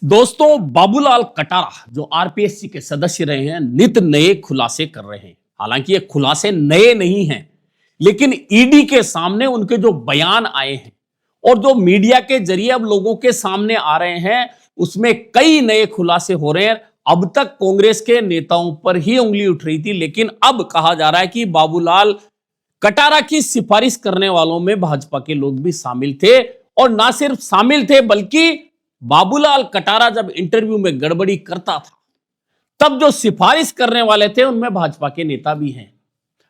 दोस्तों, बाबूलाल कटारा जो आरपीएससी के सदस्य रहे हैं, नित नए खुलासे कर रहे हैं। हालांकि ये खुलासे नए नहीं हैं, लेकिन ईडी के सामने उनके जो बयान आए हैं और जो मीडिया के जरिए अब लोगों के सामने आ रहे हैं, उसमें कई नए खुलासे हो रहे हैं। अब तक कांग्रेस के नेताओं पर ही उंगली उठ रही थी, लेकिन अब कहा जा रहा है कि बाबूलाल कटारा की सिफारिश करने वालों में भाजपा के लोग भी शामिल थे। और ना सिर्फ शामिल थे, बल्कि बाबूलाल कटारा जब इंटरव्यू में गड़बड़ी करता था, तब जो सिफारिश करने वाले थे उनमें भाजपा के नेता भी हैं।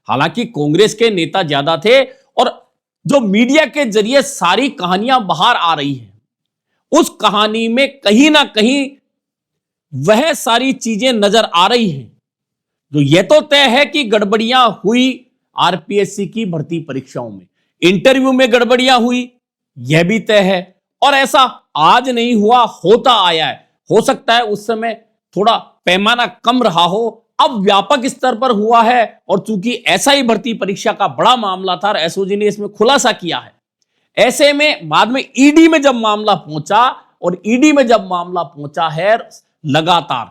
हालांकि कांग्रेस के नेता ज्यादा थे और जो मीडिया के जरिए सारी कहानियां बाहर आ रही हैं, उस कहानी में कहीं ना कहीं वह सारी चीजें नजर आ रही हैं। जो यह तो तय है कि गड़बड़ियां हुई आरपीएससी की भर्ती परीक्षाओं में, इंटरव्यू में गड़बड़ियां हुई, यह भी तय है। और ऐसा आज नहीं हुआ, होता आया है। हो सकता है उस समय थोड़ा पैमाना कम रहा हो, अब व्यापक स्तर पर हुआ है। और चूंकि ऐसा ही भर्ती परीक्षा का बड़ा मामला था और एसओजी ने इसमें खुलासा किया है, ऐसे में बाद में ईडी में जब मामला पहुंचा, और ईडी में जब मामला पहुंचा है, लगातार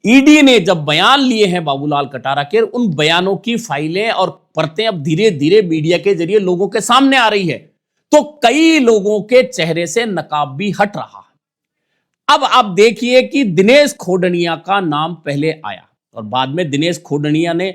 ईडी ने जब बयान लिए हैं बाबूलाल कटारा के, उन बयानों की फाइलें और परतें अब धीरे धीरे मीडिया के जरिए लोगों के सामने आ रही है, तो कई लोगों के चेहरे से नकाब भी हट रहा है। अब आप देखिए कि दिनेश खोडनिया का नाम पहले आया और बाद में दिनेश खोडनिया ने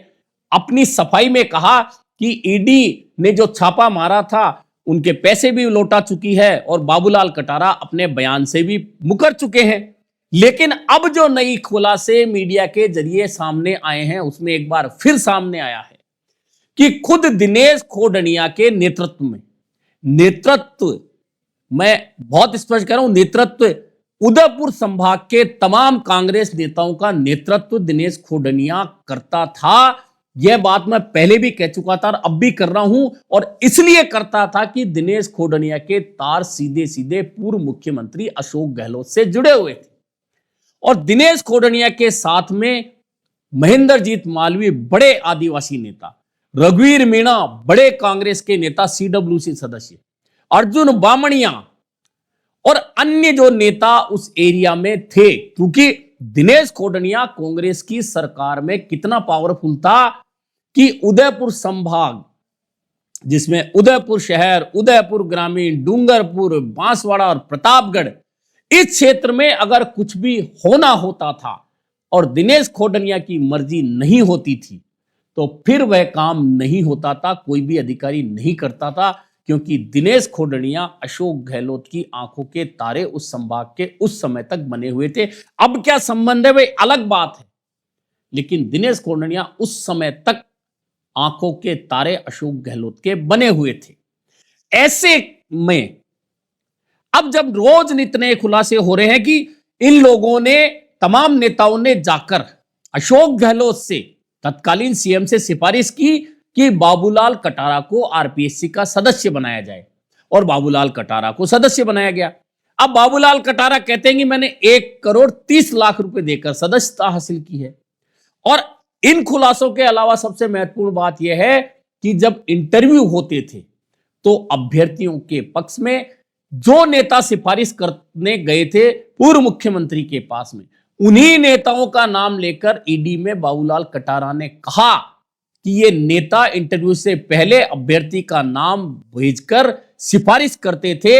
अपनी सफाई में कहा कि ईडी ने जो छापा मारा था उनके पैसे भी लौटा चुकी है और बाबूलाल कटारा अपने बयान से भी मुकर चुके हैं। लेकिन अब जो नई खुलासे मीडिया के जरिए सामने आए हैं, उसमें एक बार फिर सामने आया है कि खुद दिनेश खोडनिया के नेतृत्व, मैं बहुत स्पष्ट कर रहा हूं, नेतृत्व, उदयपुर संभाग के तमाम कांग्रेस नेताओं का नेतृत्व दिनेश खोडनिया करता था। यह बात मैं पहले भी कह चुका था और अब भी कर रहा हूं, और इसलिए करता था कि दिनेश खोडनिया के तार सीधे सीधे पूर्व मुख्यमंत्री अशोक गहलोत से जुड़े हुए थे। और दिनेश खोडनिया के साथ में महेंद्रजीत मालवीय, बड़े आदिवासी नेता, रघुवीर मीणा, बड़े कांग्रेस के नेता, सीडब्ल्यूसी सदस्य, अर्जुन बामणिया और अन्य जो नेता उस एरिया में थे। क्योंकि दिनेश खोडनिया कांग्रेस की सरकार में कितना पावरफुल था कि उदयपुर संभाग, जिसमें उदयपुर शहर, उदयपुर ग्रामीण, डूंगरपुर, बांसवाड़ा और प्रतापगढ़, इस क्षेत्र में अगर कुछ भी होना होता था और दिनेश खोडनिया की मर्जी नहीं होती थी, तो फिर वह काम नहीं होता था, कोई भी अधिकारी नहीं करता था। क्योंकि दिनेश खोडनिया अशोक गहलोत की आंखों के तारे उस संभाग के उस समय तक बने हुए थे। अब क्या संबंध है वह अलग बात है, लेकिन दिनेश खोडनिया उस समय तक आंखों के तारे अशोक गहलोत के बने हुए थे। ऐसे में अब जब रोज नित नए खुलासे हो रहे हैं कि इन लोगों ने, तमाम नेताओं ने जाकर अशोक गहलोत से, तत्कालीन सीएम से सिफारिश की कि बाबूलाल कटारा को आरपीएससी का सदस्य बनाया जाए, और बाबूलाल कटारा को सदस्य बनाया गया। अब बाबूलाल कटारा कहते हैं कि मैंने 1,30,00,000 रुपए देकर सदस्यता हासिल की है। और इन खुलासों के अलावा सबसे महत्वपूर्ण बात यह है कि जब इंटरव्यू होते थे, तो अभ्यर्थियों के पक्ष में जो नेता सिफारिश करने गए थे पूर्व मुख्यमंत्री के पास में, उन्हीं नेताओं का नाम लेकर ईडी में बाबूलाल कटारा ने कहा कि ये नेता इंटरव्यू से पहले अभ्यर्थी का नाम भेजकर सिफारिश करते थे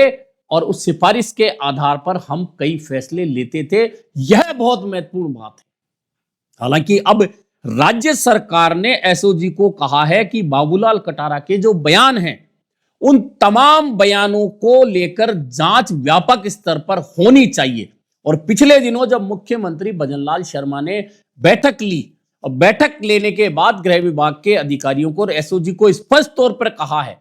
और उस सिफारिश के आधार पर हम कई फैसले लेते थे। यह बहुत महत्वपूर्ण बात है। हालांकि अब राज्य सरकार ने एसओजी को कहा है कि बाबूलाल कटारा के जो बयान हैं, उन तमाम बयानों को लेकर जांच व्यापक स्तर पर होनी चाहिए। और पिछले दिनों जब मुख्यमंत्री भजनलाल शर्मा ने बैठक ली, और बैठक लेने के बाद गृह विभाग के अधिकारियों को और एसओजी को स्पष्ट तौर पर कहा है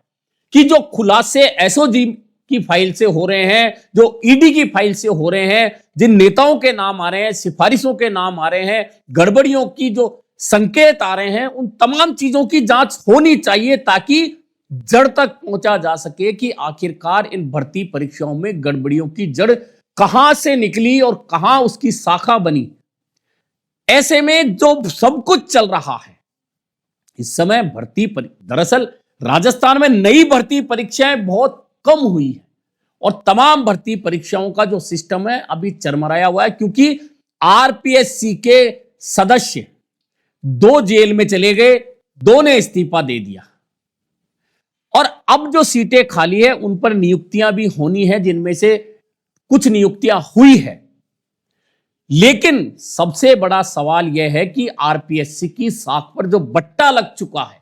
कि जो खुलासे एसओजी की फाइल से हो रहे हैं, जो ईडी की फाइल से हो रहे हैं, जिन नेताओं के नाम आ रहे हैं, सिफारिशों के नाम आ रहे हैं, गड़बड़ियों की जो संकेत आ रहे हैं, उन तमाम चीजों की जांच होनी चाहिए, ताकि जड़ तक पहुंचा जा सके कि आखिरकार इन भर्ती परीक्षाओं में गड़बड़ियों की जड़ कहां से निकली और कहां उसकी शाखा बनी। ऐसे में जो सब कुछ चल रहा है इस समय, दरअसल राजस्थान में नई भर्ती परीक्षाएं बहुत कम हुई है और तमाम भर्ती परीक्षाओं का जो सिस्टम है अभी चरमराया हुआ है, क्योंकि आरपीएससी के सदस्य 2 जेल में चले गए, 2 ने इस्तीफा दे दिया और अब जो सीटें खाली है उन पर नियुक्तियां भी होनी है, जिनमें से कुछ नियुक्तियां हुई है। लेकिन सबसे बड़ा सवाल यह है कि आरपीएससी की साख पर जो बट्टा लग चुका है,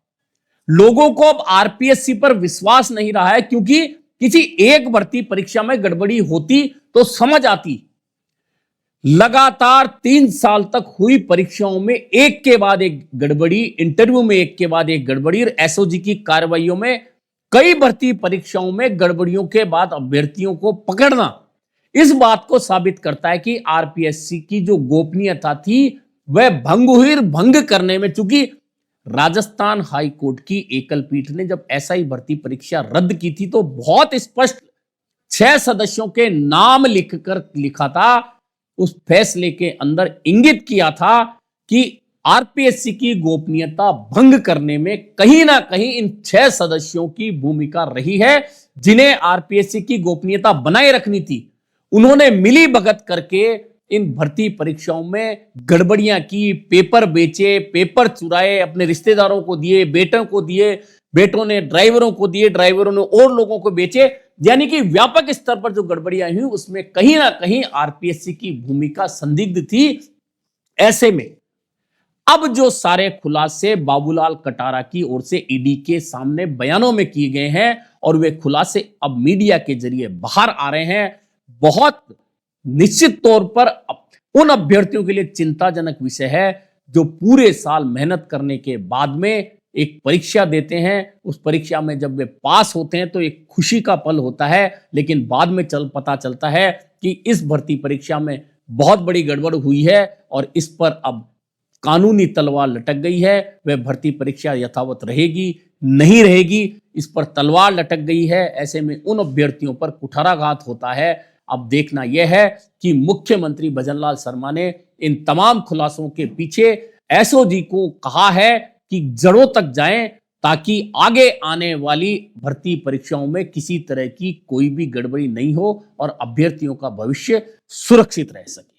लोगों को अब आरपीएससी पर विश्वास नहीं रहा है, क्योंकि किसी एक भर्ती परीक्षा में गड़बड़ी होती तो समझ आती। लगातार 3 साल तक हुई परीक्षाओं में एक के बाद एक गड़बड़ी, इंटरव्यू में एक के बाद एक गड़बड़ी और एसओजी की कार्रवाइयों में कई भर्ती परीक्षाओं में गड़बड़ियों के बाद अभ्यर्थियों को पकड़ना इस बात को साबित करता है कि आरपीएससी की जो गोपनीयता थी वह भंग हुई। भंग करने में, चूंकि राजस्थान हाई कोर्ट की एकल पीठ ने जब एसआई भर्ती परीक्षा रद्द की थी तो बहुत स्पष्ट 6 सदस्यों के नाम लिखा था। उस फैसले के अंदर इंगित किया था कि आरपीएससी की गोपनीयता भंग करने में कहीं ना कहीं इन 6 सदस्यों की भूमिका रही है, जिन्हें आरपीएससी की गोपनीयता बनाए रखनी थी। उन्होंने मिली भगत करके इन भर्ती परीक्षाओं में गड़बड़ियां की, पेपर बेचे, पेपर चुराए, अपने रिश्तेदारों को दिए, बेटों को दिए, बेटों ने ड्राइवरों को दिए, ड्राइवरों ने और लोगों को बेचे। यानी कि व्यापक स्तर पर जो गड़बड़ियां हुई उसमें कहीं ना कहीं आरपीएससी की भूमिका संदिग्ध थी। ऐसे में अब जो सारे खुलासे बाबूलाल कटारा की ओर से ईडी के सामने बयानों में किए गए हैं और वे खुलासे अब मीडिया के जरिए बाहर आ रहे हैं, बहुत निश्चित तौर पर उन अभ्यर्थियों के लिए चिंताजनक विषय है जो पूरे साल मेहनत करने के बाद में एक परीक्षा देते हैं। उस परीक्षा में जब वे पास होते हैं तो एक खुशी का पल होता है, लेकिन बाद में पता चलता है कि इस भर्ती परीक्षा में बहुत बड़ी गड़बड़ हुई है और इस पर अब कानूनी तलवार लटक गई है। वह भर्ती परीक्षा यथावत रहेगी नहीं रहेगी, इस पर तलवार लटक गई है। ऐसे में उन अभ्यर्थियों पर कुठाराघात होता है। अब देखना यह है कि मुख्यमंत्री भजनलाल शर्मा ने इन तमाम खुलासों के पीछे एसओजी को कहा है कि जड़ों तक जाएं, ताकि आगे आने वाली भर्ती परीक्षाओं में किसी तरह की कोई भी गड़बड़ी नहीं हो और अभ्यर्थियों का भविष्य सुरक्षित रह सके।